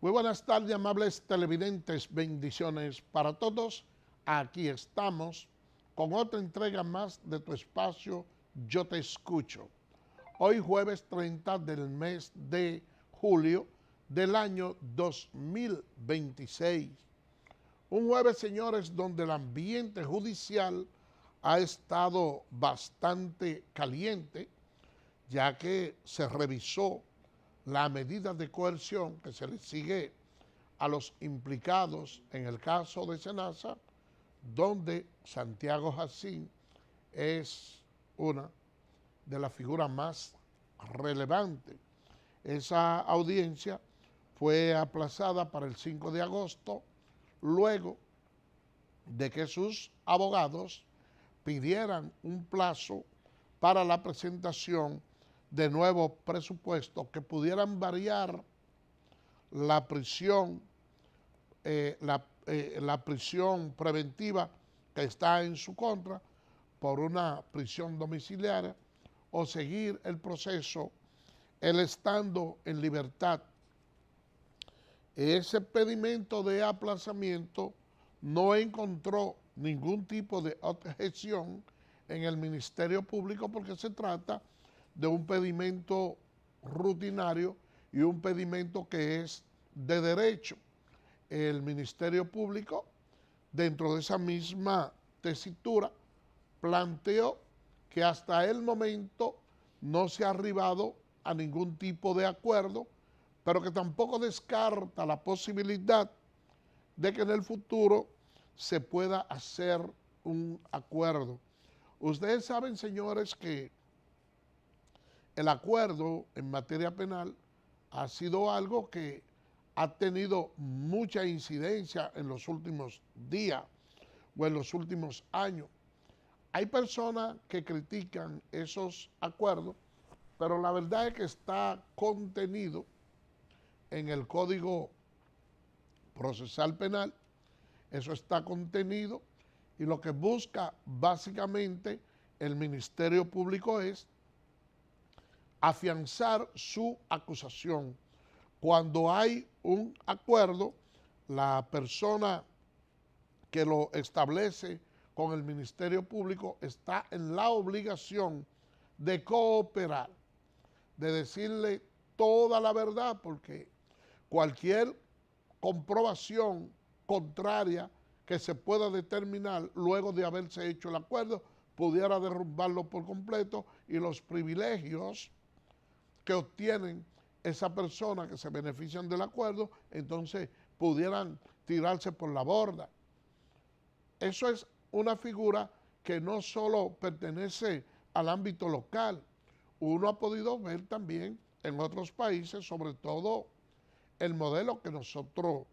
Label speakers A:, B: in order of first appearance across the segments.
A: Muy buenas tardes, amables televidentes, bendiciones para todos. Aquí estamos con otra entrega más de tu espacio Yo Te Escucho. Hoy jueves 30 del mes de julio del año 2026. Un jueves, señores, donde el ambiente judicial ha estado bastante caliente, ya que se revisó la medida de coerción que se le sigue a los implicados en el caso de Senasa, donde Santiago Jacín es una de las figuras más relevantes. Esa audiencia fue aplazada para el 5 de agosto, luego de que sus abogados pidieran un plazo para la presentación de nuevos presupuestos que pudieran variar la prisión, la prisión preventiva que está en su contra por una prisión domiciliaria o seguir el proceso él estando en libertad. Ese pedimento de aplazamiento no encontró ningún tipo de objeción en el Ministerio Público porque se trata de un pedimento rutinario y un pedimento que es de derecho. El Ministerio Público, dentro de esa misma tesitura, planteó que hasta el momento no se ha arribado a ningún tipo de acuerdo, pero que tampoco descarta la posibilidad de que en el futuro se pueda hacer un acuerdo. Ustedes saben, señores, que el acuerdo en materia penal ha sido algo que ha tenido mucha incidencia en los últimos días o en los últimos años. Hay personas que critican esos acuerdos, pero la verdad es que está contenido en el Código Procesal Penal, eso está contenido y lo que busca básicamente el Ministerio Público es afianzar su acusación. Cuando hay un acuerdo, la persona que lo establece con el Ministerio Público está en la obligación de cooperar, de decirle toda la verdad, porque cualquier comprobación contraria que se pueda determinar luego de haberse hecho el acuerdo pudiera derrumbarlo por completo y los privilegios que obtienen esa persona que se benefician del acuerdo, entonces pudieran tirarse por la borda. Eso es una figura que no solo pertenece al ámbito local, uno ha podido ver también en otros países, sobre todo el modelo que nosotros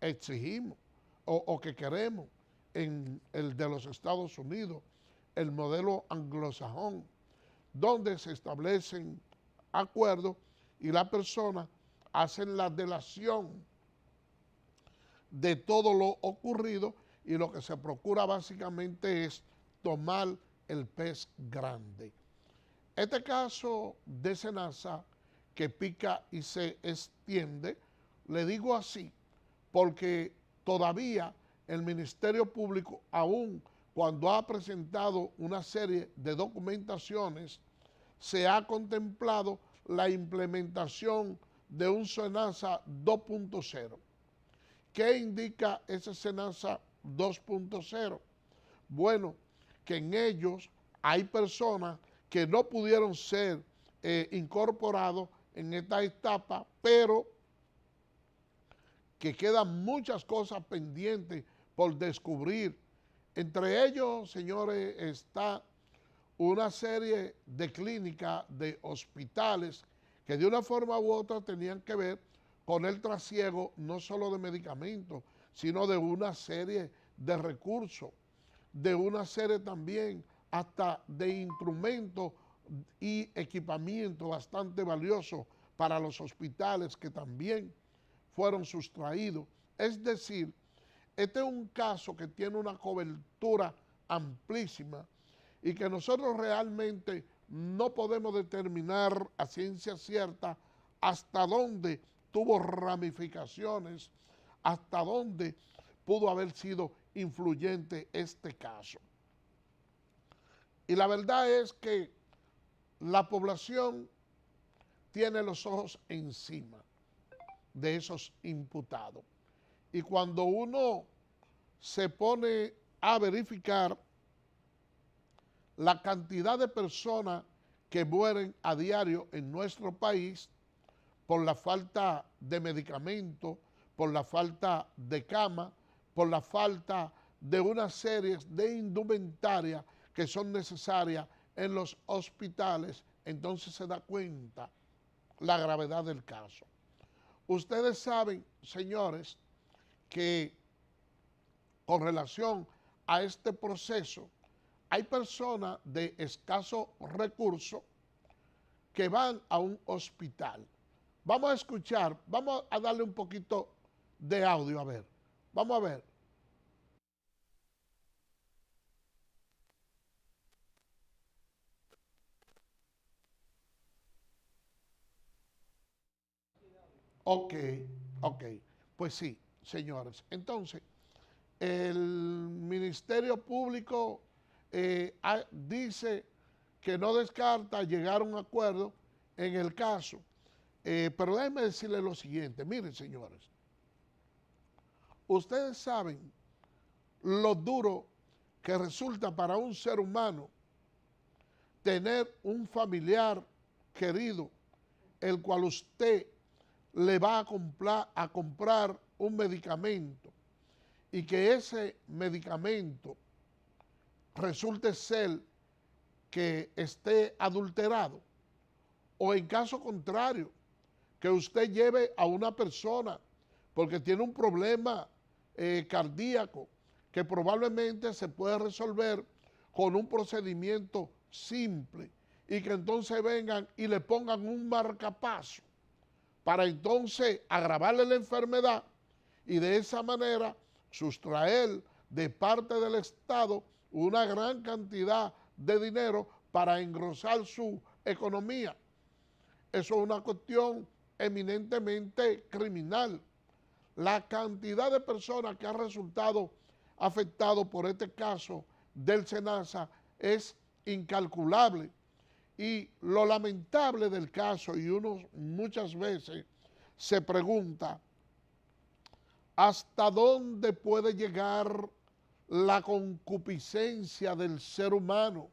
A: exigimos o que queremos en el de los Estados Unidos, el modelo anglosajón, donde se establecen acuerdos y la persona hace la delación de todo lo ocurrido y lo que se procura básicamente es tomar el pez grande. Este caso de Senasa que pica y se extiende, le digo así, porque todavía el Ministerio Público, aún cuando ha presentado una serie de documentaciones, se ha contemplado la implementación de un Senasa 2.0. ¿Qué indica ese Senasa 2.0? Bueno, que en ellos hay personas que no pudieron ser incorporados en esta etapa, pero que quedan muchas cosas pendientes por descubrir. Entre ellos, señores, está una serie de clínicas, de hospitales, que de una forma u otra tenían que ver con el trasiego no solo de medicamentos, sino de una serie de recursos, de una serie también hasta de instrumentos y equipamiento bastante valiosos para los hospitales que también fueron sustraídos. Es decir, este es un caso que tiene una cobertura amplísima y que nosotros realmente no podemos determinar a ciencia cierta hasta dónde tuvo ramificaciones, hasta dónde pudo haber sido influyente este caso. Y la verdad es que la población tiene los ojos encima de esos imputados. Y cuando uno se pone a verificar la cantidad de personas que mueren a diario en nuestro país por la falta de medicamentos, por la falta de cama, por la falta de una serie de indumentaria que son necesarias en los hospitales, entonces se da cuenta la gravedad del caso. Ustedes saben, señores, que con relación a este proceso, hay personas de escasos recursos que van a un hospital. Vamos a escuchar, vamos a darle un poquito de audio, a ver. Vamos a ver. Ok, ok. Pues sí, señores. Entonces, el Ministerio Público dice que no descarta llegar a un acuerdo en el caso. Pero déjenme decirles lo siguiente. Miren, señores. Ustedes saben lo duro que resulta para un ser humano tener un familiar querido, el cual usted le va a comprar un medicamento y que ese medicamento resulte ser que esté adulterado, o en caso contrario, que usted lleve a una persona porque tiene un problema cardíaco que probablemente se puede resolver con un procedimiento simple y que entonces vengan y le pongan un marcapaso para entonces agravarle la enfermedad y de esa manera sustraer de parte del Estado una gran cantidad de dinero para engrosar su economía. Eso es una cuestión eminentemente criminal. La cantidad de personas que han resultado afectados por este caso del SENASA es incalculable. Y lo lamentable del caso, y uno muchas veces se pregunta, ¿hasta dónde puede llegar la concupiscencia del ser humano?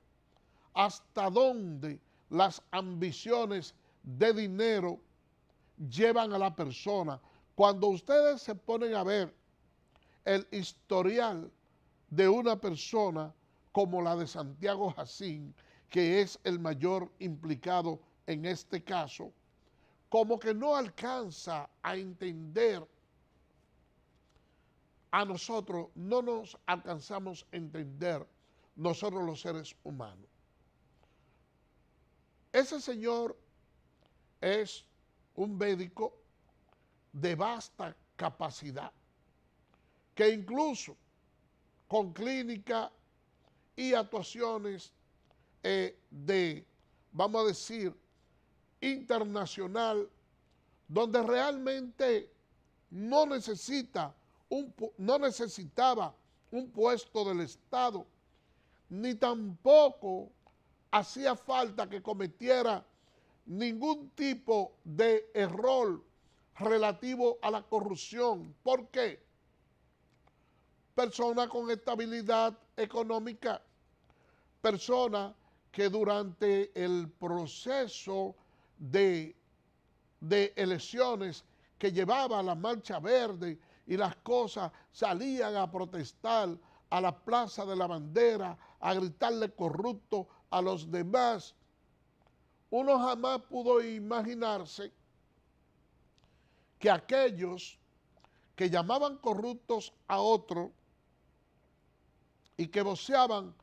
A: ¿Hasta dónde las ambiciones de dinero llevan a la persona? Cuando ustedes se ponen a ver el historial de una persona como la de Santiago Jacín, que es el mayor implicado en este caso, como que no alcanza a entender a nosotros, no nos alcanzamos a entender nosotros los seres humanos. Ese señor es un médico de vasta capacidad, que incluso con clínica y actuaciones vamos a decir, internacional, donde realmente no necesitaba un puesto del Estado, ni tampoco hacía falta que cometiera ningún tipo de error relativo a la corrupción. ¿Por qué? Persona con estabilidad económica, persona que durante el proceso de elecciones que llevaba la Marcha Verde y las cosas, salían a protestar a la Plaza de la Bandera, a gritarle corrupto a los demás. Uno jamás pudo imaginarse que aquellos que llamaban corruptos a otros y que voceaban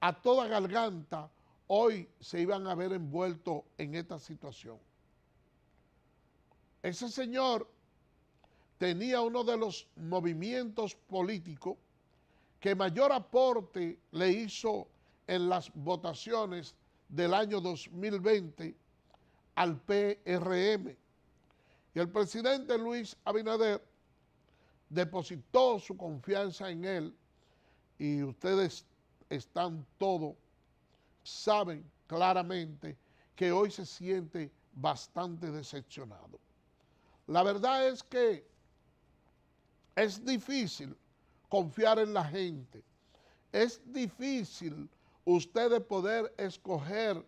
A: a toda garganta, hoy se iban a ver envueltos en esta situación. Ese señor tenía uno de los movimientos políticos que mayor aporte le hizo en las votaciones del año 2020 al PRM. Y el presidente Luis Abinader depositó su confianza en él y ustedes están todos, saben claramente que hoy se siente bastante decepcionado. La verdad es que es difícil confiar en la gente. Es difícil ustedes poder escoger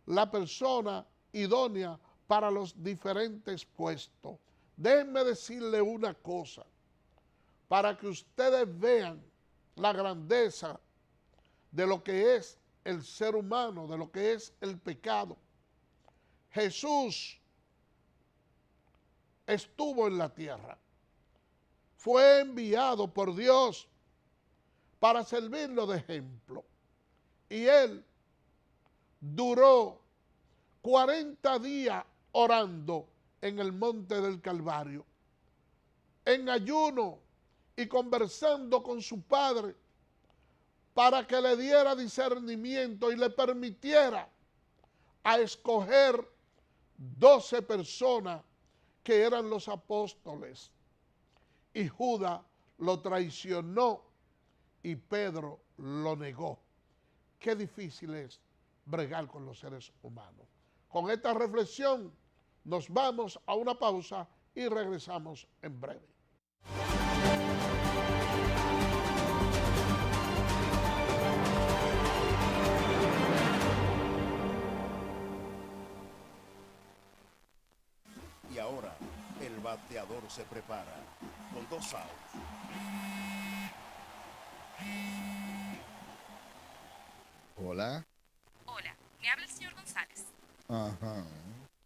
A: la persona idónea para los diferentes puestos. Déjenme decirle una cosa, para que ustedes vean la grandeza de lo que es el ser humano, de lo que es el pecado. Jesús estuvo en la tierra, fue enviado por Dios para servirlo de ejemplo. Y él duró 40 días orando en el monte del Calvario, en ayuno y conversando con su Padre para que le diera discernimiento y le permitiera a escoger 12 personas que eran los apóstoles. Y Judas lo traicionó y Pedro lo negó. Qué difícil es bregar con los seres humanos. Con esta reflexión nos vamos a una pausa y regresamos en breve.
B: Y ahora el bateador se prepara con 2 outs.
C: Hola.
D: Hola, me habla el señor González.
C: Ajá.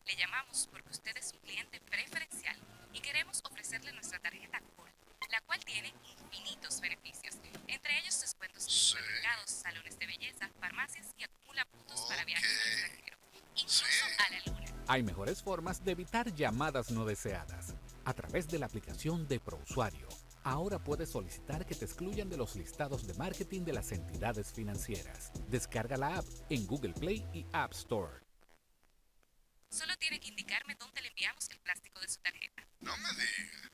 D: Le llamamos porque usted es un cliente preferencial y queremos ofrecerle nuestra tarjeta Gold, la cual tiene infinitos beneficios, entre ellos descuentos en supermercados, salones de belleza, farmacias y acumula puntos para viajes al extranjero, incluso a la luna.
E: Hay mejores formas de evitar llamadas no deseadas. A través de la aplicación de ProUsuario, ahora puedes solicitar que te excluyan de los listados de marketing de las entidades financieras. Descarga la app en Google Play y App Store.
D: Solo tiene que indicarme dónde le enviamos el plástico de su tarjeta.
B: No me digas.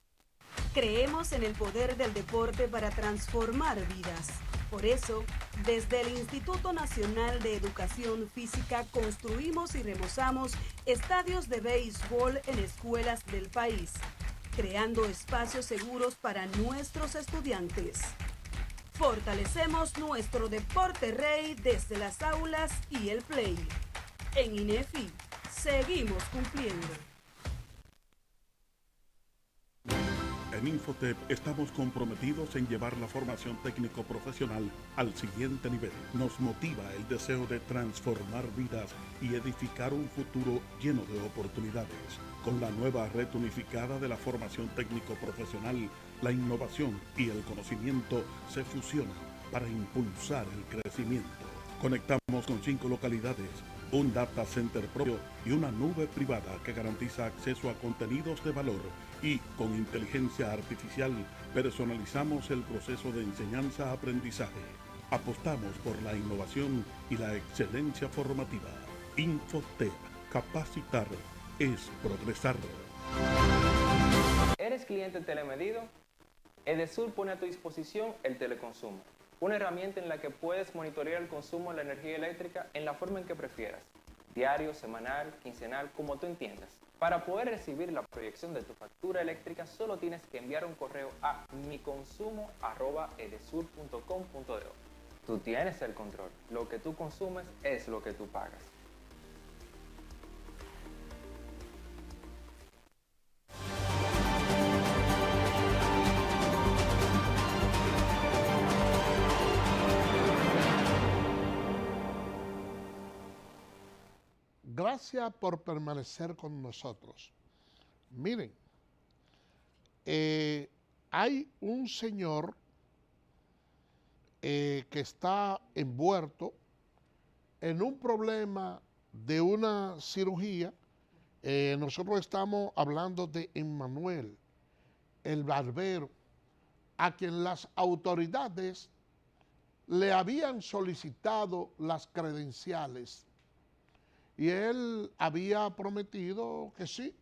F: Creemos en el poder del deporte para transformar vidas. Por eso, desde el Instituto Nacional de Educación Física construimos y remozamos estadios de béisbol en escuelas del país, creando espacios seguros para nuestros estudiantes. Fortalecemos nuestro deporte rey desde las aulas y el play. En INEFI, seguimos cumpliendo.
G: En Infotep estamos comprometidos en llevar la formación técnico-profesional al siguiente nivel. Nos motiva el deseo de transformar vidas y edificar un futuro lleno de oportunidades. Con la nueva red unificada de la formación técnico-profesional, la innovación y el conocimiento se fusionan para impulsar el crecimiento. Conectamos con 5 localidades, un data center propio y una nube privada que garantiza acceso a contenidos de valor, y con inteligencia artificial personalizamos el proceso de enseñanza-aprendizaje. Apostamos por la innovación y la excelencia formativa. Infotep, capacitar es progresar.
H: ¿Eres cliente telemedido? Edesur pone a tu disposición el teleconsumo, una herramienta en la que puedes monitorear el consumo de la energía eléctrica en la forma en que prefieras, diario, semanal, quincenal, como tú entiendas. Para poder recibir la proyección de tu factura eléctrica, solo tienes que enviar un correo a miconsumo@edesur.com.do. Tú tienes el control. Lo que tú consumes es lo que tú pagas.
A: Gracias por permanecer con nosotros. Miren, hay un señor que está envuelto en un problema de una cirugía. Nosotros estamos hablando de Emmanuel, el barbero, a quien las autoridades le habían solicitado las credenciales. Y él había prometido que sí,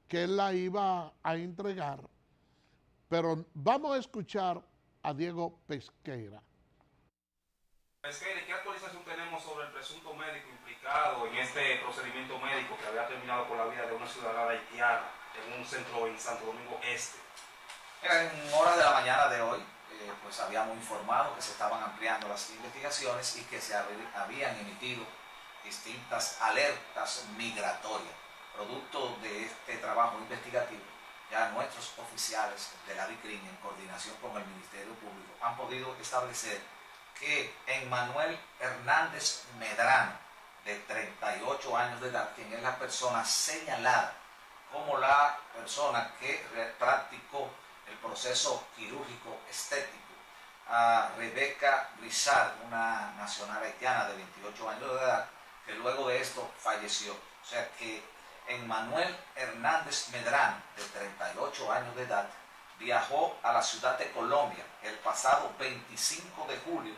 A: que él la iba a entregar, pero vamos a escuchar a Diego Pesqueira.
I: Pesqueira, ¿qué actualización tenemos sobre el presunto médico implicado en este procedimiento médico que había terminado con la vida de una ciudadana haitiana en un centro en Santo Domingo Este?
J: En horas de la mañana de hoy, pues habíamos informado que se estaban ampliando las investigaciones y que se habían emitido distintas alertas migratorias. Producto de este trabajo investigativo, ya nuestros oficiales de la DICRIN, en coordinación con el Ministerio Público, han podido establecer que Emmanuel Hernández Medrano, de 38 años de edad, quien es la persona señalada como la persona que practicó el proceso quirúrgico estético a Rebeca Brizard, una nacional haitiana de 28 años de edad, que luego de esto falleció. O sea que Emmanuel Hernández Medrano, de 38 años de edad, viajó a la ciudad de Colombia el pasado 25 de julio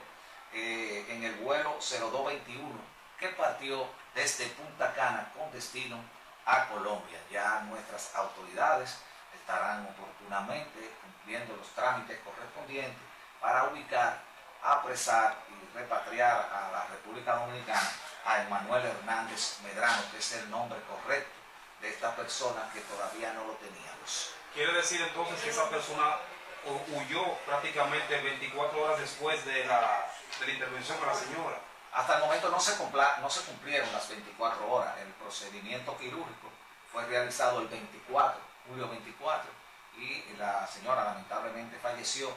J: en el vuelo 0221 que partió desde Punta Cana con destino a Colombia. Ya nuestras autoridades estarán oportunamente cumpliendo los trámites correspondientes para ubicar, apresar y repatriar a la República Dominicana a Emmanuel Hernández Medrano, que es el nombre correcto de esta persona que todavía no lo teníamos.
I: ¿Quiere decir entonces que esa persona huyó prácticamente 24 horas después de la intervención a la señora?
J: Hasta el momento no se cumplieron las 24 horas. El procedimiento quirúrgico fue realizado el 24, julio 24, y la señora lamentablemente falleció,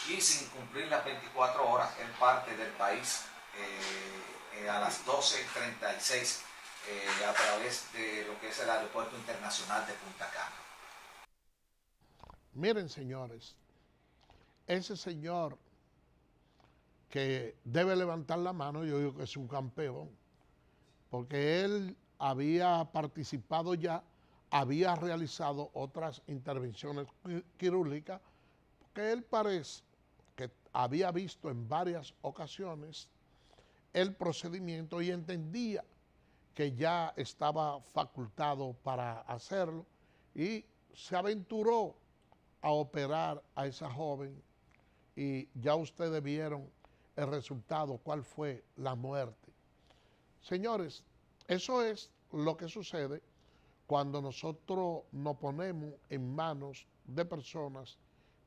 J: y sin cumplir las 24 horas, él parte del país a las 12:36 a través de lo que es el Aeropuerto Internacional de Punta Cana.
A: Miren, señores, ese señor que debe levantar la mano, yo digo que es un campeón, porque él había participado ya, había realizado otras intervenciones quirúrgicas, porque él parece que había visto en varias ocasiones el procedimiento y entendía que ya estaba facultado para hacerlo, y se aventuró a operar a esa joven, y ya ustedes vieron el resultado, cuál fue la muerte. Señores, eso es lo que sucede cuando nosotros nos ponemos en manos de personas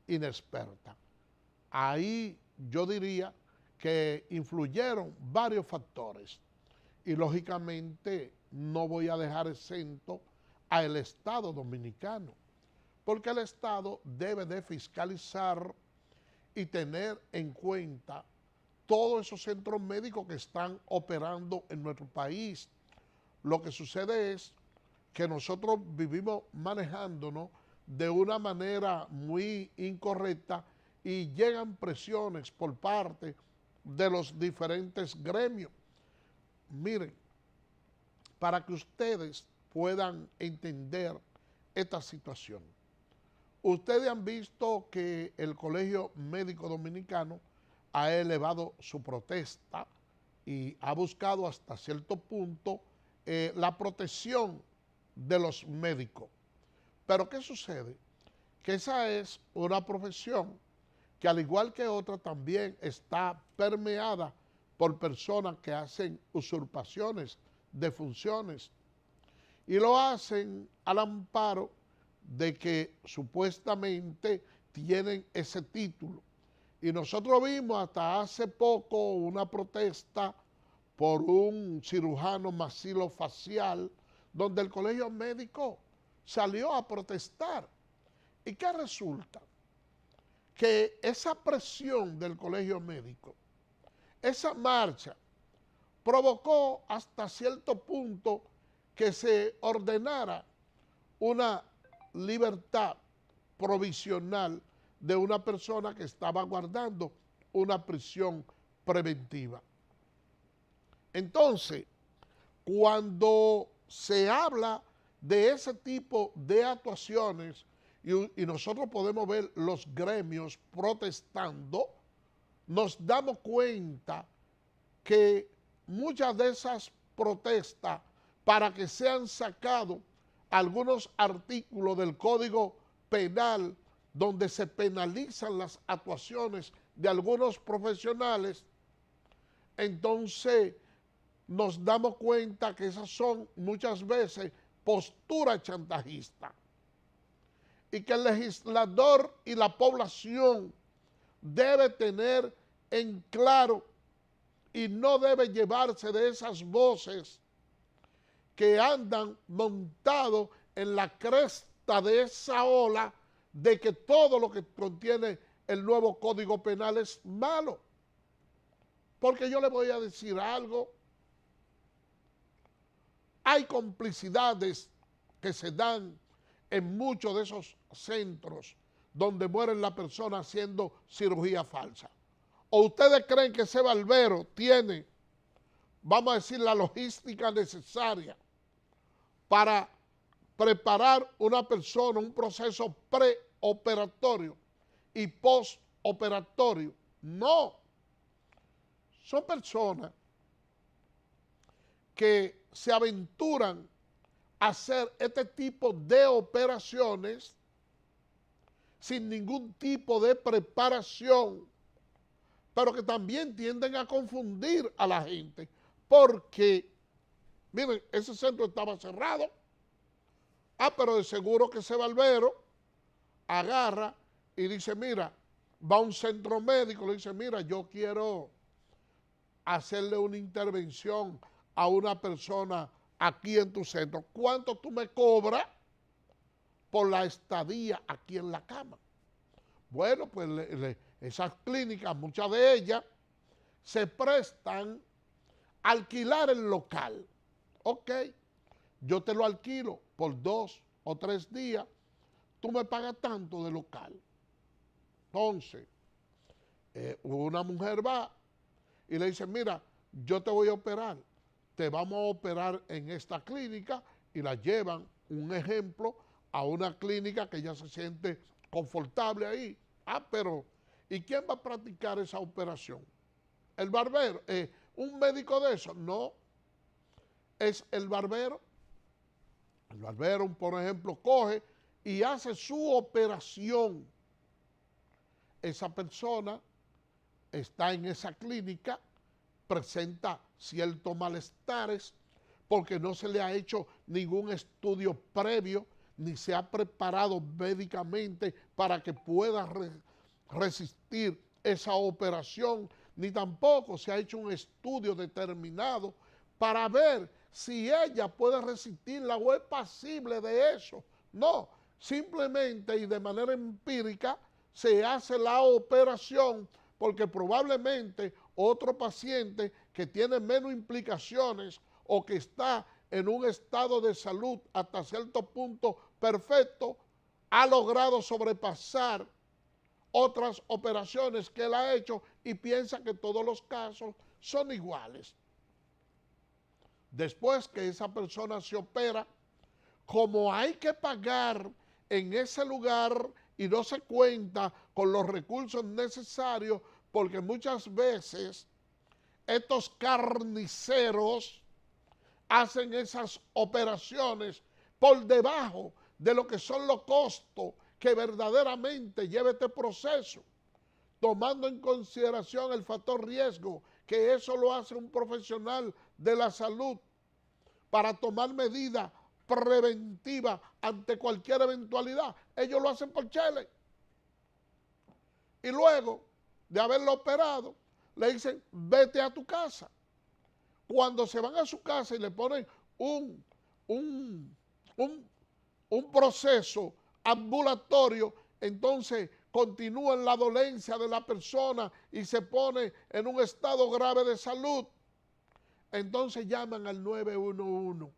A: inexpertas. Ahí yo diría que influyeron varios factores, y lógicamente no voy a dejar exento al Estado Dominicano, porque el Estado debe de fiscalizar y tener en cuenta todos esos centros médicos que están operando en nuestro país. Lo que sucede es que nosotros vivimos manejándonos de una manera muy incorrecta y llegan presiones por parte de los diferentes gremios. Miren, para que ustedes puedan entender esta situación, ustedes han visto que el Colegio Médico Dominicano ha elevado su protesta y ha buscado hasta cierto punto la protección de los médicos. Pero ¿qué sucede? Que esa es una profesión que, al igual que otra, también está permeada por personas que hacen usurpaciones de funciones, y lo hacen al amparo de que supuestamente tienen ese título. Y nosotros vimos hasta hace poco una protesta por un cirujano maxilofacial, donde el colegio médico salió a protestar. ¿Y qué resulta? Que esa presión del colegio médico, esa marcha, provocó hasta cierto punto que se ordenara una libertad provisional de una persona que estaba guardando una prisión preventiva. Entonces, cuando se habla de ese tipo de actuaciones y nosotros podemos ver los gremios protestando, nos damos cuenta que muchas de esas protestas, para que sean sacados algunos artículos del Código Penal donde se penalizan las actuaciones de algunos profesionales, entonces nos damos cuenta que esas son muchas veces posturas chantajistas y que el legislador y la población debe tener en claro y no debe llevarse de esas voces que andan montados en la cresta de esa ola de que todo lo que contiene el nuevo Código Penal es malo. Porque yo le voy a decir algo, hay complicidades que se dan en muchos de esos centros donde mueren las personas haciendo cirugía falsa. ¿O ustedes creen que ese barbero tiene, vamos a decir, la logística necesaria para preparar una persona, un proceso preoperatorio y postoperatorio? No. Son personas que se aventuran a hacer este tipo de operaciones sin ningún tipo de preparación, pero que también tienden a confundir a la gente, porque, miren, ese centro estaba cerrado, pero de seguro que ese barbero agarra y dice, mira, va a un centro médico, le dice, mira, yo quiero hacerle una intervención a una persona aquí en tu centro. ¿Cuánto tú me cobras por la estadía aquí en la cama? Bueno, pues esas clínicas, muchas de ellas, se prestan a alquilar el local. Ok, yo te lo alquilo por 2 o 3 días, tú me pagas tanto de local. Entonces, una mujer va y le dice, mira, yo te voy a operar, te vamos a operar en esta clínica, y la llevan, un ejemplo, a una clínica que ella se siente confortable ahí. Pero ¿y quién va a practicar esa operación? ¿El barbero? ¿Un médico de eso? No, es el barbero. El barbero, por ejemplo, coge y hace su operación. Esa persona está en esa clínica, presenta ciertos malestares porque no se le ha hecho ningún estudio previo, ni se ha preparado médicamente para que pueda resistir esa operación, ni tampoco se ha hecho un estudio determinado para ver si ella puede resistirla o es pasible de eso. No, simplemente y de manera empírica se hace la operación porque probablemente otro paciente que tiene menos implicaciones o que está en un estado de salud hasta cierto punto perfecto, ha logrado sobrepasar otras operaciones que él ha hecho y piensa que todos los casos son iguales. Después que esa persona se opera, como hay que pagar en ese lugar y no se cuenta con los recursos necesarios, porque muchas veces estos carniceros hacen esas operaciones por debajo de lo que son los costos que verdaderamente lleva este proceso, tomando en consideración el factor riesgo, que eso lo hace un profesional de la salud para tomar medidas preventivas ante cualquier eventualidad. Ellos lo hacen por chele. Y luego de haberlo operado, le dicen, vete a tu casa. Cuando se van a su casa y le ponen un proceso ambulatorio, entonces continúa la dolencia de la persona y se pone en un estado grave de salud. Entonces llaman al 911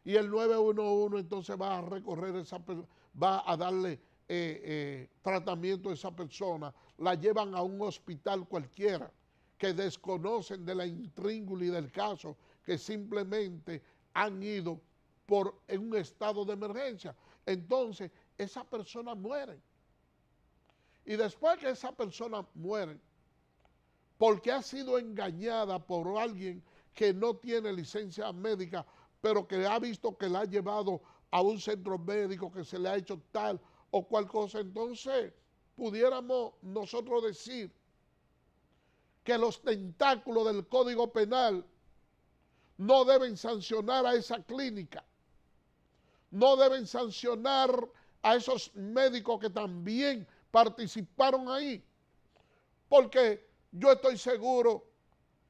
A: y el 911 entonces va a recorrer va a darle tratamiento a esa persona, la llevan a un hospital cualquiera, que desconocen de la intríngulis del caso, que simplemente han ido en un estado de emergencia. Entonces, esa persona muere. Y después que esa persona muere, porque ha sido engañada por alguien que no tiene licencia médica, pero que ha visto que la ha llevado a un centro médico que se le ha hecho tal o cual cosa, entonces pudiéramos nosotros decir que los tentáculos del Código Penal no deben sancionar a esa clínica, no deben sancionar a esos médicos que también participaron ahí, porque yo estoy seguro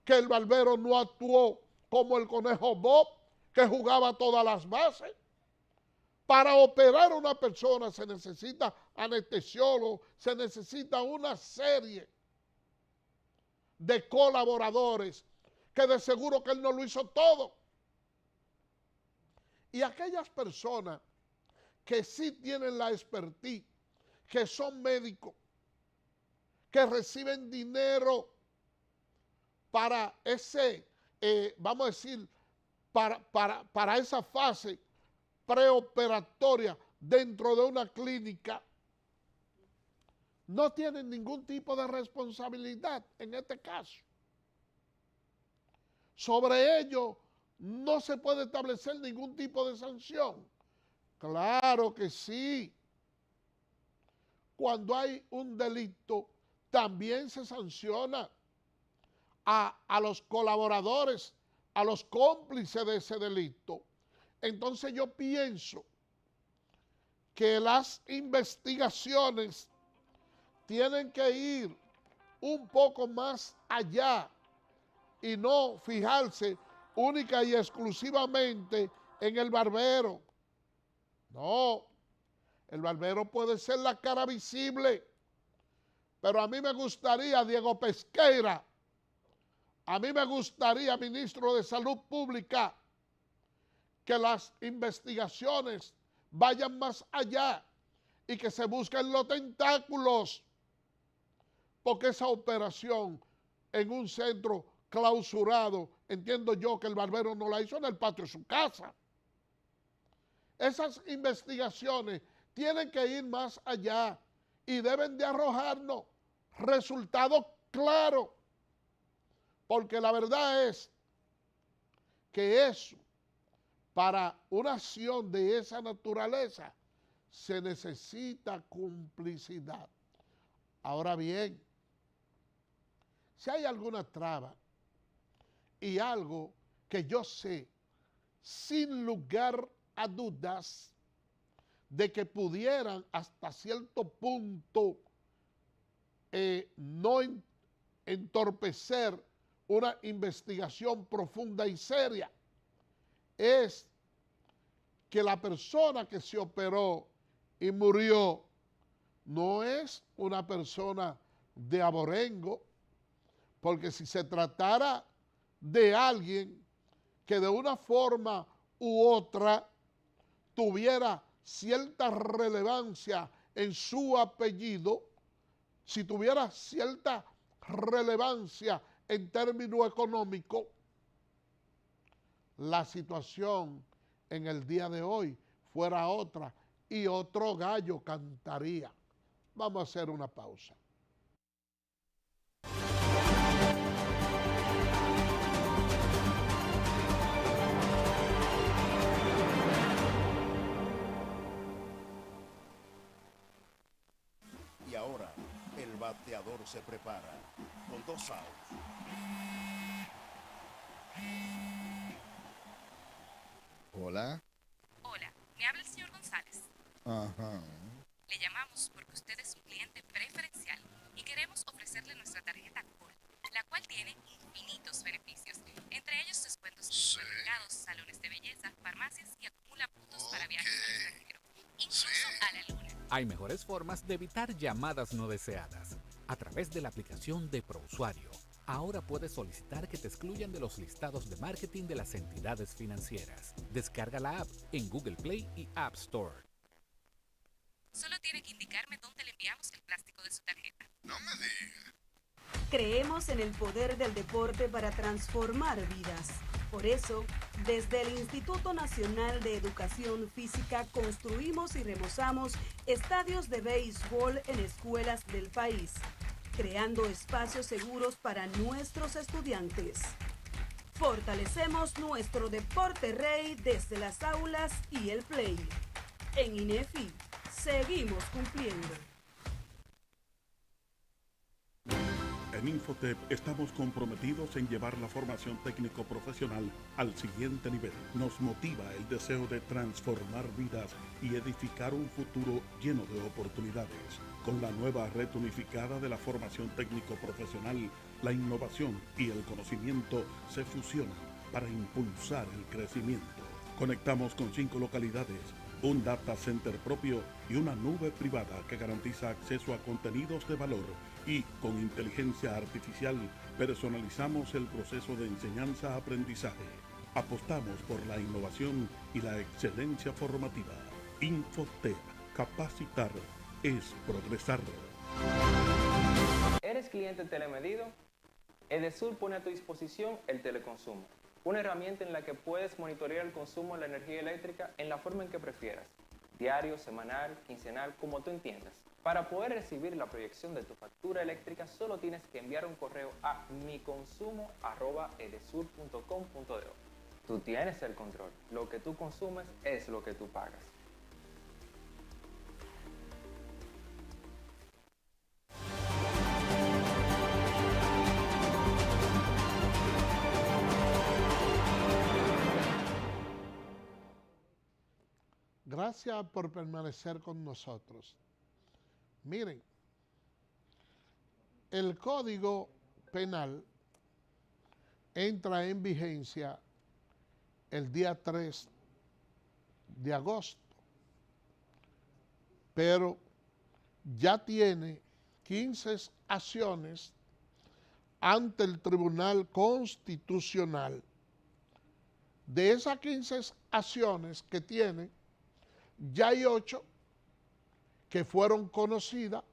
A: que el barbero no actuó como el conejo Bob, que jugaba todas las bases. Para operar a una persona se necesita anestesiólogo, se necesita una serie de colaboradores que de seguro que él no lo hizo todo. Y aquellas personas que sí tienen la expertise, que son médicos, que reciben dinero para ese, vamos a decir, para esa fase preoperatoria dentro de una clínica, no tienen ningún tipo de responsabilidad en este caso. Sobre ello no se puede establecer ningún tipo de sanción. Claro que sí. Cuando hay un delito, también se sanciona a los colaboradores, a los cómplices de ese delito. Entonces yo pienso que las investigaciones tienen que ir un poco más allá y no fijarse única y exclusivamente en el barbero. No, el barbero puede ser la cara visible, pero a mí me gustaría, Diego Pesqueira, a mí me gustaría, ministro de Salud Pública, que las investigaciones vayan más allá y que se busquen los tentáculos, porque esa operación en un centro clausurado, entiendo yo que el barbero no la hizo en el patio de su casa. Esas investigaciones tienen que ir más allá y deben de arrojarnos resultados claros, porque la verdad es que eso, para una acción de esa naturaleza, se necesita complicidad. Ahora bien, si hay alguna traba y algo que yo sé, sin lugar a dudas, de que pudieran hasta cierto punto no entorpecer una investigación profunda y seria, es que la persona que se operó y murió no es una persona de abolengo, porque si se tratara de alguien que de una forma u otra tuviera cierta relevancia en su apellido, si tuviera cierta relevancia en términos económicos, la situación en el día de hoy fuera otra y otro gallo cantaría. Vamos a hacer una pausa.
B: Y ahora, el bateador se prepara con 2 outs.
C: Hola.
D: Hola, me habla el señor González.
C: Ajá.
D: Le llamamos porque usted es un cliente preferencial y queremos ofrecerle nuestra tarjeta Gold, la cual tiene infinitos beneficios, entre ellos descuentos en supermercados, salones de belleza, farmacias y acumula puntos para viajes al extranjero, incluso a la luna.
E: Hay mejores formas de evitar llamadas no deseadas. A través de la aplicación de ProUsuario, ahora puedes solicitar que te excluyan de los listados de marketing de las entidades financieras. Descarga la app en Google Play y App Store.
D: Solo tiene que indicarme dónde le enviamos el plástico de su tarjeta.
C: No me digas.
F: Creemos en el poder del deporte para transformar vidas. Por eso, desde el Instituto Nacional de Educación Física construimos y remozamos estadios de béisbol en escuelas del país, creando espacios seguros para nuestros estudiantes. Fortalecemos nuestro deporte rey desde las aulas y el play. En INEFI, seguimos cumpliendo.
G: En Infotep estamos comprometidos en llevar la formación técnico profesional al siguiente nivel. Nos motiva el deseo de transformar vidas y edificar un futuro lleno de oportunidades. Con la nueva red unificada de la formación técnico profesional, la innovación y el conocimiento se fusionan para impulsar el crecimiento. Conectamos con 5 localidades, un data center propio y una nube privada que garantiza acceso a contenidos de valor, y con inteligencia artificial personalizamos el proceso de enseñanza-aprendizaje. Apostamos por la innovación y la excelencia formativa. Infotep, capacitar es progresar.
H: ¿Eres cliente telemedido? Edesur pone a tu disposición el teleconsumo, una herramienta en la que puedes monitorear el consumo de la energía eléctrica en la forma en que prefieras, diario, semanal, quincenal, como tú entiendas. Para poder recibir la proyección de tu factura eléctrica, solo tienes que enviar un correo a miconsumo@edesur.com.do. Tú tienes el control. Lo que tú consumes es lo que tú pagas.
A: Gracias por permanecer con nosotros. Miren, el Código Penal entra en vigencia el día 3 de agosto, pero ya tiene 15 acciones ante el Tribunal Constitucional. De esas 15 acciones que tiene, ya hay 8 que fueron conocidas,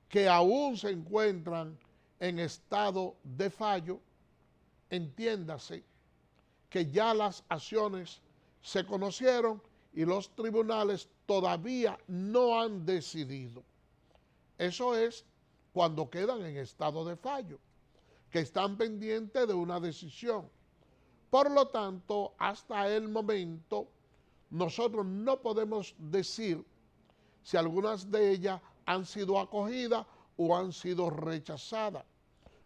A: que aún se encuentran en estado de fallo. Entiéndase que ya las acciones se conocieron y los tribunales todavía no han decidido. Eso es cuando quedan en estado de fallo, que están pendientes de una decisión. Por lo tanto, hasta el momento, nosotros no podemos decir si algunas de ellas han sido acogidas o han sido rechazadas.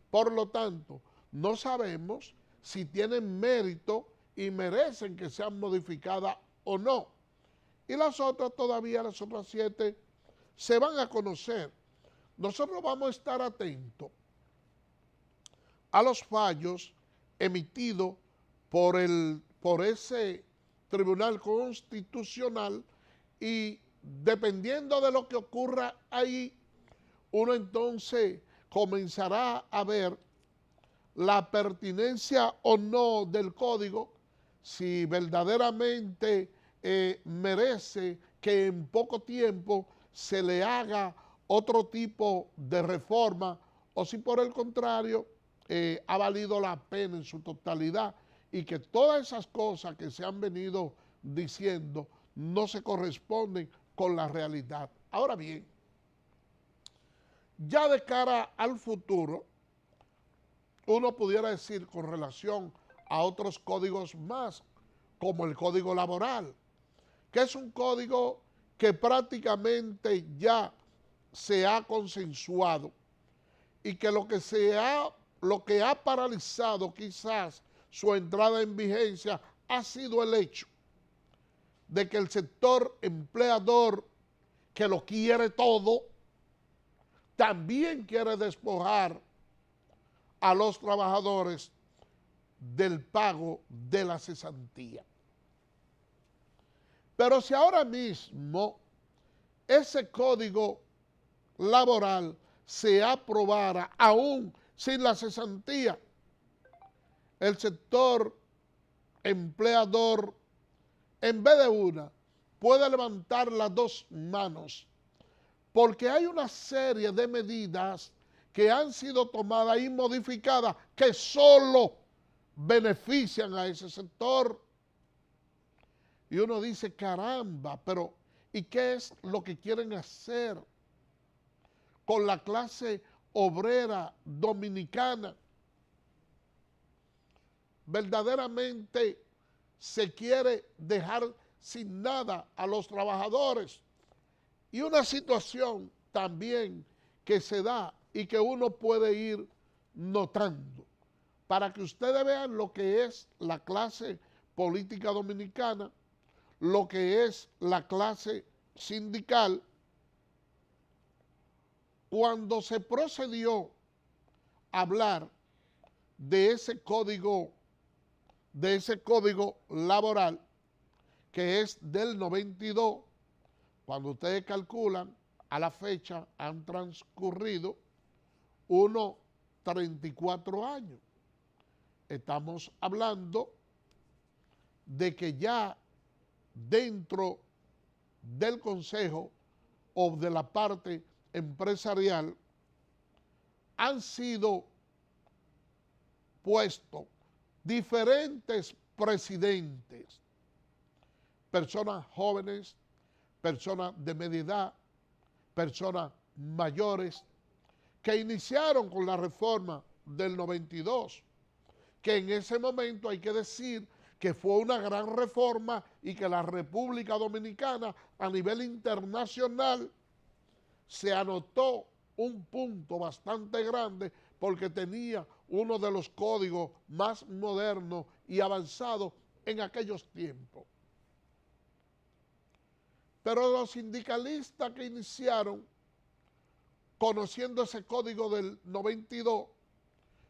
A: Por lo tanto, no sabemos si tienen mérito y merecen que sean modificadas o no. Y las otras todavía, las otras 7, se van a conocer. Nosotros vamos a estar atentos a los fallos emitidos por ese Tribunal Constitucional, y dependiendo de lo que ocurra ahí, uno entonces comenzará a ver la pertinencia o no del código, si verdaderamente merece que en poco tiempo se le haga otro tipo de reforma, o si por el contrario ha valido la pena en su totalidad y que todas esas cosas que se han venido diciendo no se corresponden con la realidad. Ahora bien, ya de cara al futuro, uno pudiera decir con relación a otros códigos más, como el Código Laboral, que es un código que prácticamente ya se ha consensuado y que lo que ha paralizado quizás su entrada en vigencia ha sido el hecho de que el sector empleador, que lo quiere todo, también quiere despojar a los trabajadores del pago de la cesantía. Pero si ahora mismo ese código laboral se aprobara aún sin la cesantía, el sector empleador, en vez de una, puede levantar las 2 manos, porque hay una serie de medidas que han sido tomadas y modificadas que solo benefician a ese sector. Y uno dice, caramba, pero ¿y qué es lo que quieren hacer con la clase obrera dominicana? verdaderamente se quiere dejar sin nada a los trabajadores. Y una situación también que se da y que uno puede ir notando, para que ustedes vean lo que es la clase política dominicana, lo que es la clase sindical. Cuando se procedió a hablar de ese código laboral, que es del 92, cuando ustedes calculan, a la fecha han transcurrido unos 34 años. Estamos hablando de que ya dentro del Consejo o de la parte empresarial han sido puestos diferentes presidentes, personas jóvenes, personas de media edad, personas mayores, que iniciaron con la reforma del 92, que en ese momento hay que decir que fue una gran reforma y que la República Dominicana a nivel internacional se anotó un punto bastante grande porque tenía uno de los códigos más modernos y avanzados en aquellos tiempos. Pero los sindicalistas que iniciaron conociendo ese código del 92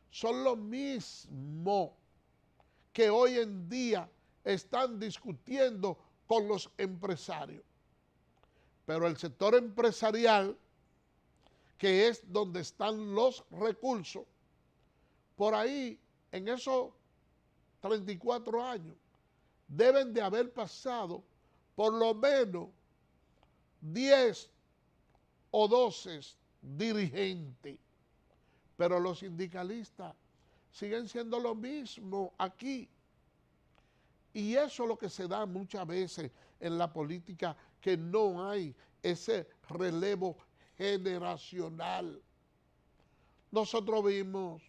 A: son los mismos que hoy en día están discutiendo con los empresarios. Pero el sector empresarial, que es donde están los recursos, por ahí, en esos 34 años, deben de haber pasado por lo menos 10 o 12 dirigentes. Pero los sindicalistas siguen siendo lo mismo aquí. Y eso es lo que se da muchas veces en la política, que no hay ese relevo generacional. Nosotros vimos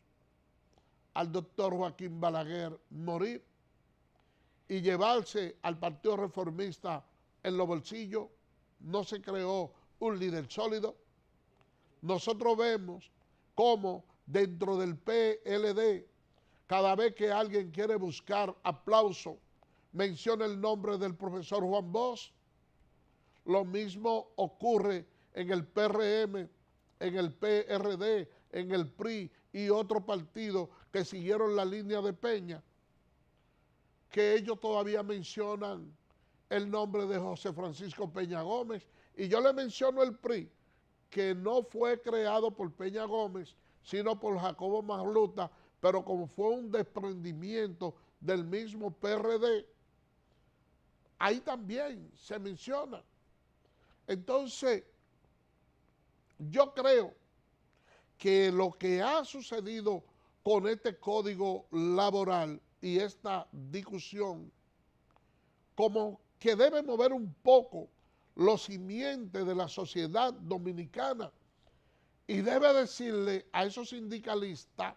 A: al doctor Joaquín Balaguer morir y llevarse al Partido Reformista en los bolsillos. No se creó un líder sólido. Nosotros vemos cómo dentro del PLD, cada vez que alguien quiere buscar aplauso, menciona el nombre del profesor Juan Bosch. Lo mismo ocurre en el PRM, en el PRD, en el PRI y otros partidos que siguieron la línea de Peña, que ellos todavía mencionan el nombre de José Francisco Peña Gómez. Y yo le menciono el PRI, que no fue creado por Peña Gómez, sino por Jacobo Magluta, pero como fue un desprendimiento del mismo PRD, ahí también se menciona. Entonces, yo creo que lo que ha sucedido con este código laboral y esta discusión, como que debe mover un poco los simientes de la sociedad dominicana, y debe decirle a esos sindicalistas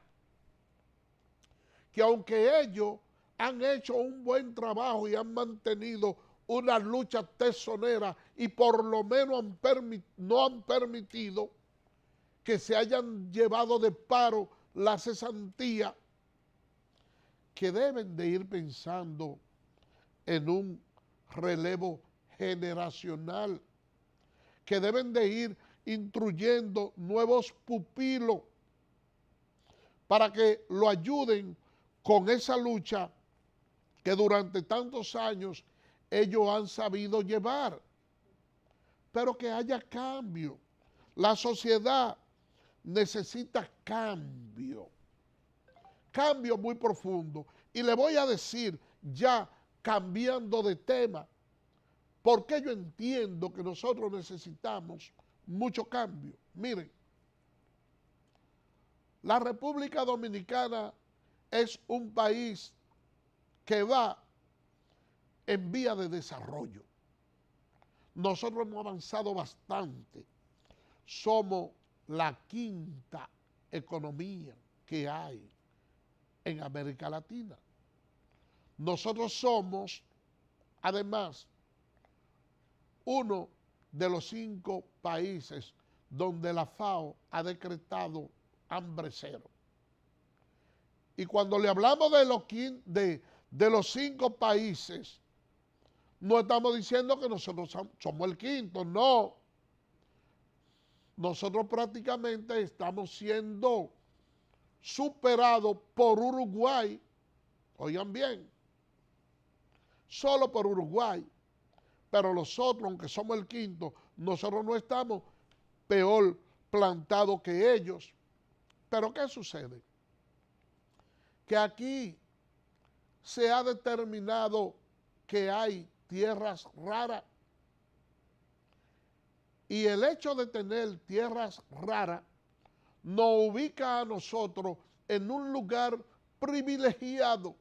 A: que aunque ellos han hecho un buen trabajo y han mantenido una lucha tesonera y por lo menos no han permitido que se hayan llevado de paro la cesantía, que deben de ir pensando en un relevo generacional, que deben de ir instruyendo nuevos pupilos para que lo ayuden con esa lucha que durante tantos años ellos han sabido llevar. Pero que haya cambio. La sociedad necesita cambio. Cambio muy profundo. Y le voy a decir, ya cambiando de tema, porque yo entiendo que nosotros necesitamos mucho cambio. Miren, la República Dominicana es un país que va en vía de desarrollo. Nosotros hemos avanzado bastante. Somos la quinta economía que hay en América Latina. Nosotros somos, además, uno de los 5 países donde la FAO ha decretado hambre cero. Y cuando le hablamos de los 5 países, no estamos diciendo que nosotros somos el quinto, no. Nosotros prácticamente estamos siendo superados por Uruguay, oigan bien, solo por Uruguay, pero nosotros, aunque somos el quinto, nosotros no estamos peor plantados que ellos. Pero ¿qué sucede? Que aquí se ha determinado que hay tierras raras. Y el hecho de tener tierras raras nos ubica a nosotros en un lugar privilegiado,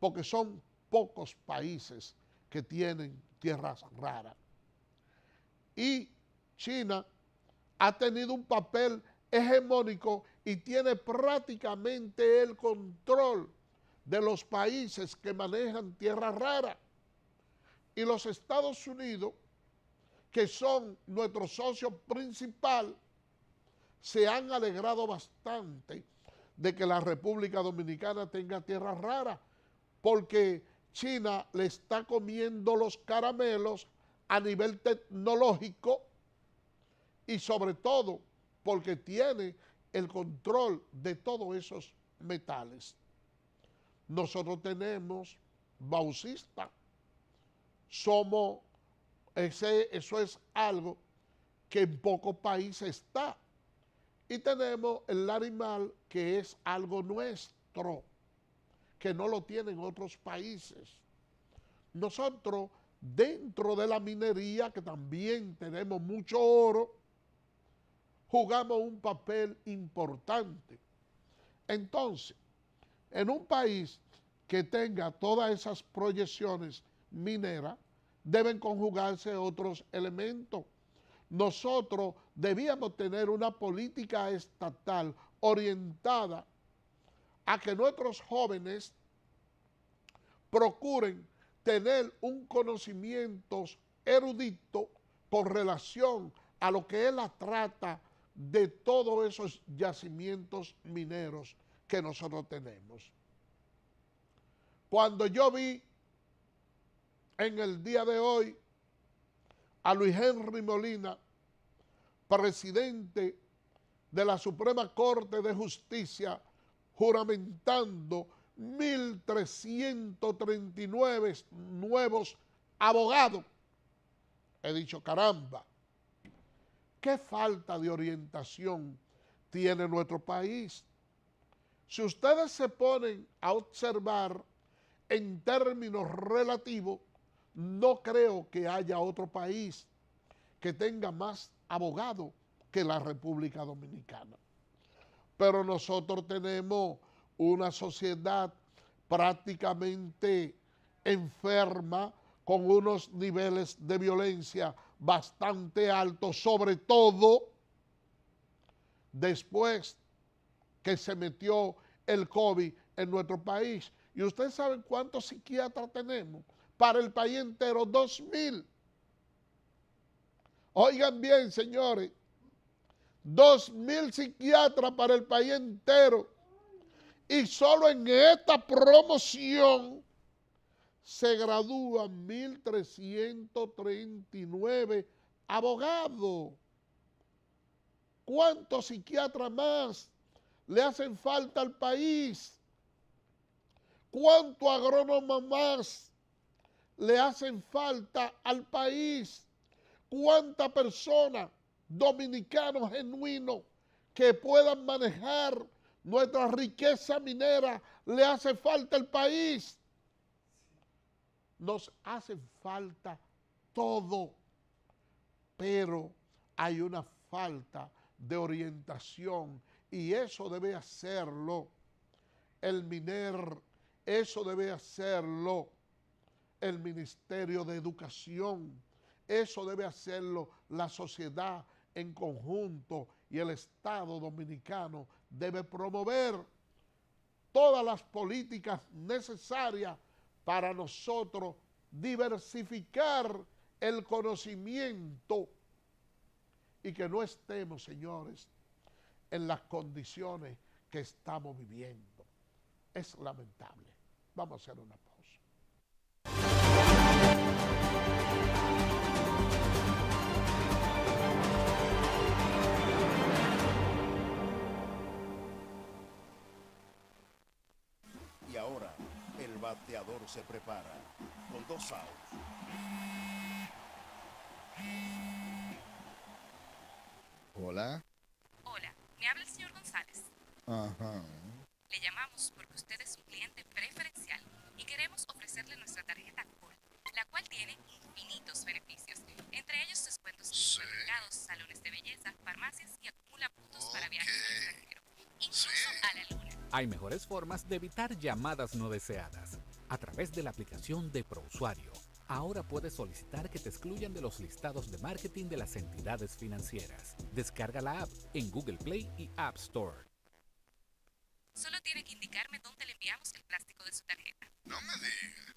A: porque son pocos países que tienen tierras raras. Y China ha tenido un papel hegemónico y tiene prácticamente el control de los países que manejan tierras raras. Y los Estados Unidos, que son nuestro socio principal, se han alegrado bastante de que la República Dominicana tenga tierras raras, porque China le está comiendo los caramelos a nivel tecnológico y sobre todo porque tiene el control de todos esos metales. Nosotros tenemos bauxita, eso es algo que en pocos países está. Y tenemos el animal, que es algo nuestro, que no lo tienen otros países. Nosotros, dentro de la minería, que también tenemos mucho oro, jugamos un papel importante. Entonces, en un país que tenga todas esas proyecciones mineras, deben conjugarse otros elementos. Nosotros debíamos tener una política estatal orientada a que nuestros jóvenes procuren tener un conocimiento erudito con relación a lo que es la trata de todos esos yacimientos mineros que nosotros tenemos. Cuando yo vi en el día de hoy a Luis Henry Molina, presidente de la Suprema Corte de Justicia, juramentando 1.339 nuevos abogados, he dicho, caramba, qué falta de orientación tiene nuestro país. Si ustedes se ponen a observar en términos relativos, no creo que haya otro país que tenga más abogados que la República Dominicana. Pero nosotros tenemos una sociedad prácticamente enferma, con unos niveles de violencia bastante altos, sobre todo después que se metió el COVID en nuestro país. ¿Y ustedes saben cuántos psiquiatras tenemos? Para el país entero, 2.000. Oigan bien, señores, 2.000 psiquiatras para el país entero. Y solo en esta promoción se gradúan 1.339 abogados. ¿Cuántos psiquiatras más le hacen falta al país? ¿Cuántos agrónomos más le hacen falta al país? ¿Cuántas personas, dominicanos genuinos, que puedan manejar nuestra riqueza minera le hace falta al país? Nos hace falta todo, pero hay una falta de orientación y eso debe hacerlo el MINER, eso debe hacerlo el Ministerio de Educación, eso debe hacerlo la sociedad en conjunto y el Estado dominicano debe promover todas las políticas necesarias para nosotros diversificar el conocimiento y que no estemos, señores, en las condiciones que estamos viviendo. Es lamentable. Vamos a hacer una pausa.
B: Y ahora, el bateador se prepara con 2 outs.
C: Hola.
D: Hola, me habla el señor González.
C: Ajá.
D: Le llamamos porque usted es un cliente preferencial y queremos ofrecerle nuestra tarjeta Gold, la cual tiene infinitos beneficios, entre ellos descuentos en supermercados, salones de belleza, farmacias y acumula puntos para viajes al extranjero, incluso a la luna.
E: Hay mejores formas de evitar llamadas no deseadas. A través de la aplicación de ProUsuario, ahora puedes solicitar que te excluyan de los listados de marketing de las entidades financieras. Descarga la app en Google Play y App Store.
D: Solo tiene que indicarme dónde le enviamos el plástico de su tarjeta.
C: No me digas.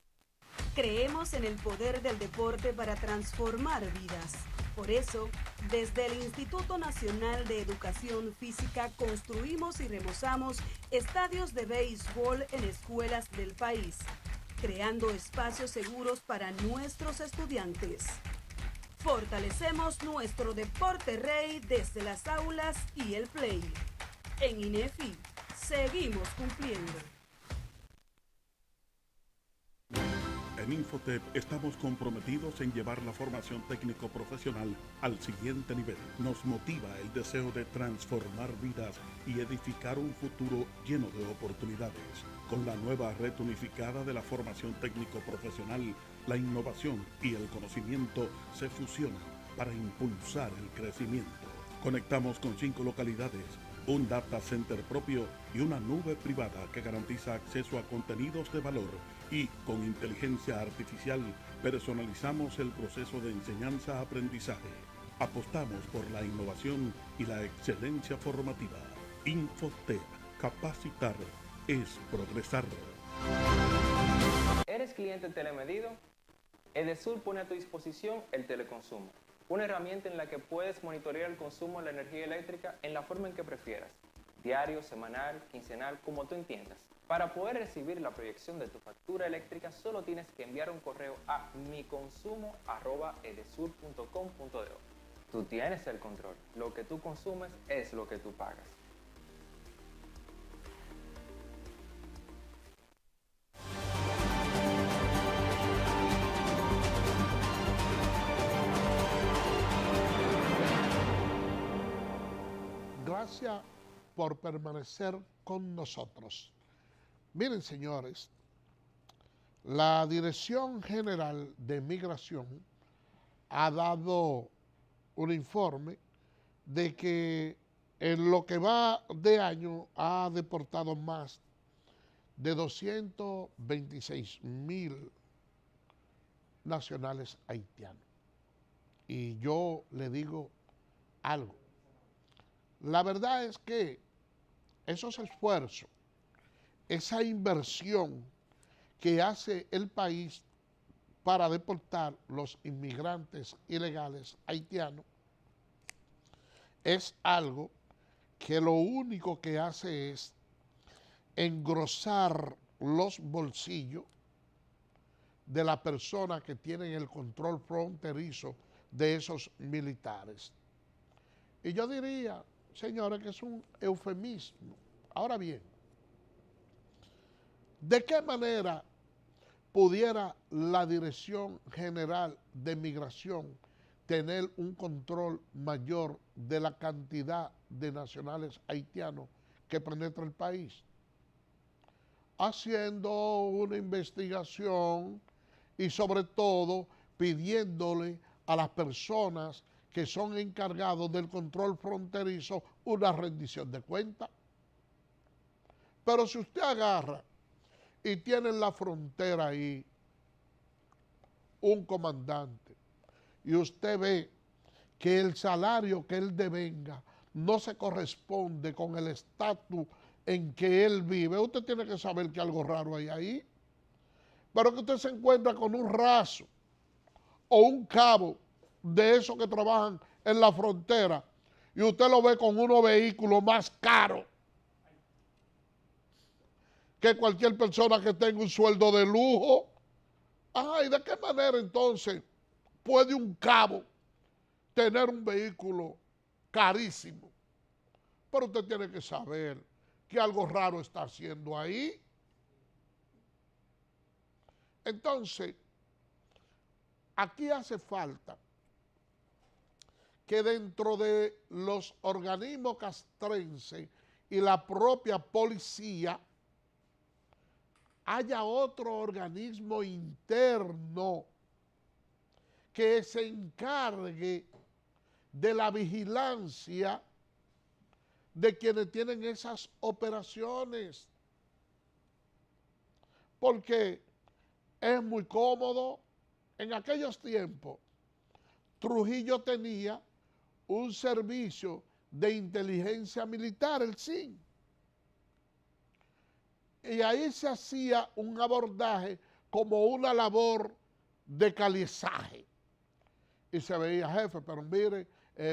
F: Creemos en el poder del deporte para transformar vidas. Por eso, desde el Instituto Nacional de Educación Física construimos y remozamos estadios de béisbol en escuelas del país, creando espacios seguros para nuestros estudiantes. Fortalecemos nuestro deporte rey desde las aulas y el play. En INEFI, seguimos cumpliendo.
G: En Infotep estamos comprometidos en llevar la formación técnico-profesional al siguiente nivel. Nos motiva el deseo de transformar vidas y edificar un futuro lleno de oportunidades. Con la nueva red unificada de la formación técnico-profesional, la innovación y el conocimiento se fusionan para impulsar el crecimiento. Conectamos con 5 localidades, un data center propio y una nube privada que garantiza acceso a contenidos de valor, y con inteligencia artificial personalizamos el proceso de enseñanza-aprendizaje. Apostamos por la innovación y la excelencia formativa. Infotep, capacitar es progresar.
H: ¿Eres cliente telemedido? Edesur pone a tu disposición el teleconsumo, una herramienta en la que puedes monitorear el consumo de la energía eléctrica en la forma en que prefieras, diario, semanal, quincenal, como tú entiendas. Para poder recibir la proyección de tu factura eléctrica, solo tienes que enviar un correo a miconsumo@edesur.com.do. Tú tienes el control. Lo que tú consumes es lo que tú pagas.
A: Gracias por permanecer con nosotros. Miren, señores, la Dirección General de Migración ha dado un informe de que en lo que va de año ha deportado más de 226,000 nacionales haitianos. Y yo le digo algo. La verdad es que esos esfuerzos, esa inversión que hace el país para deportar los inmigrantes ilegales haitianos es algo que lo único que hace es engrosar los bolsillos de la persona que tienen el control fronterizo de esos militares. Y yo diría, señores, que es un eufemismo. Ahora bien, ¿de qué manera pudiera la Dirección General de Migración tener un control mayor de la cantidad de nacionales haitianos que penetra el país? Haciendo una investigación y sobre todo pidiéndole a las personas que son encargados del control fronterizo una rendición de cuentas. Pero si usted agarra y tiene en la frontera ahí un comandante y usted ve que el salario que él devenga no se corresponde con el estatus en que él vive, usted tiene que saber que algo raro hay ahí. Pero que usted se encuentra con un raso o un cabo de esos que trabajan en la frontera y usted lo ve con unos vehículos más caros que cualquier persona que tenga un sueldo de lujo. ¿Y de qué manera entonces puede un cabo tener un vehículo carísimo? Pero usted tiene que saber que algo raro está haciendo ahí. Entonces, aquí hace falta que dentro de los organismos castrenses y la propia policía haya otro organismo interno que se encargue de la vigilancia de quienes tienen esas operaciones. Porque es muy cómodo. En aquellos tiempos, Trujillo tenía un servicio de inteligencia militar, el SIN. Y ahí se hacía un abordaje como una labor de calizaje. Y se veía, jefe, pero mire,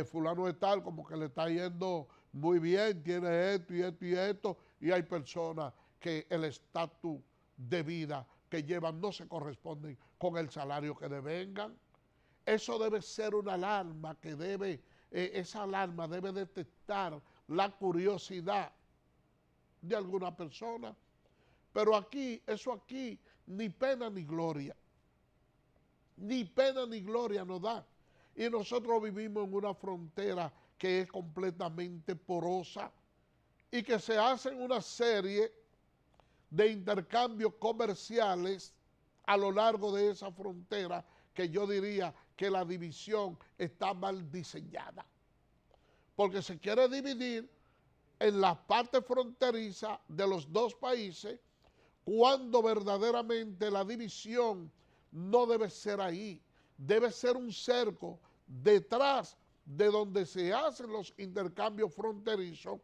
A: fulano de tal, como que le está yendo muy bien, tiene esto y esto y esto, y hay personas que el estatus de vida que llevan no se corresponden con el salario que devengan. Eso debe ser una alarma que esa alarma debe detectar la curiosidad de alguna persona. Pero eso aquí, ni pena ni gloria. Ni pena ni gloria nos da. Y nosotros vivimos en una frontera que es completamente porosa y que se hacen una serie de intercambios comerciales a lo largo de esa frontera que yo diría que la división está mal diseñada. Porque se quiere dividir en la parte fronteriza de los dos países cuando verdaderamente la división no debe ser ahí. Debe ser un cerco detrás de donde se hacen los intercambios fronterizos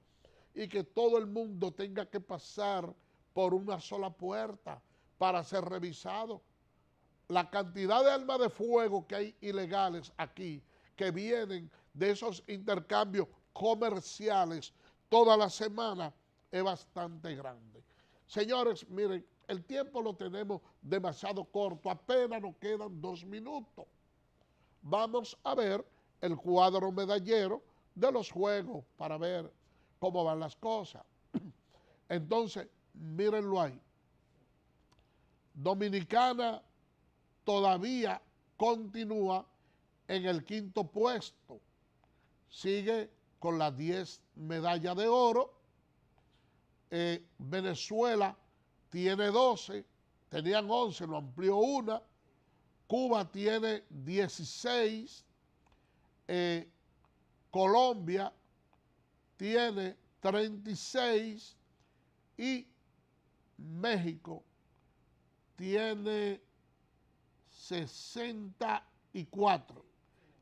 A: y que todo el mundo tenga que pasar por una sola puerta para ser revisado. La cantidad de armas de fuego que hay ilegales aquí, que vienen de esos intercambios comerciales toda la semana, es bastante grande. Señores, miren, el tiempo lo tenemos demasiado corto, apenas nos quedan 2 minutos. Vamos a ver el cuadro medallero de los juegos para ver cómo van las cosas. Entonces, mírenlo ahí. Dominicana todavía continúa en el 5º puesto. Sigue con las 10 medallas de oro. Venezuela tiene 12, tenían 11, lo amplió una. Cuba tiene 16. Colombia tiene 36 y México tiene 64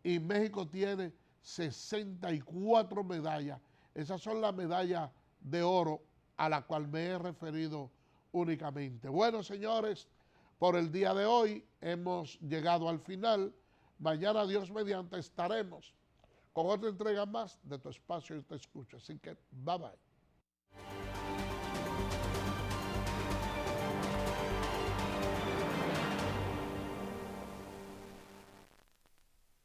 A: y México tiene 64 medallas. Esas son las medallas de oro a la cual me he referido únicamente. Bueno, señores, por el día de hoy hemos llegado al final. Mañana, Dios mediante, estaremos con otra entrega más de Tu Espacio y Te Escucho. Así que, bye bye.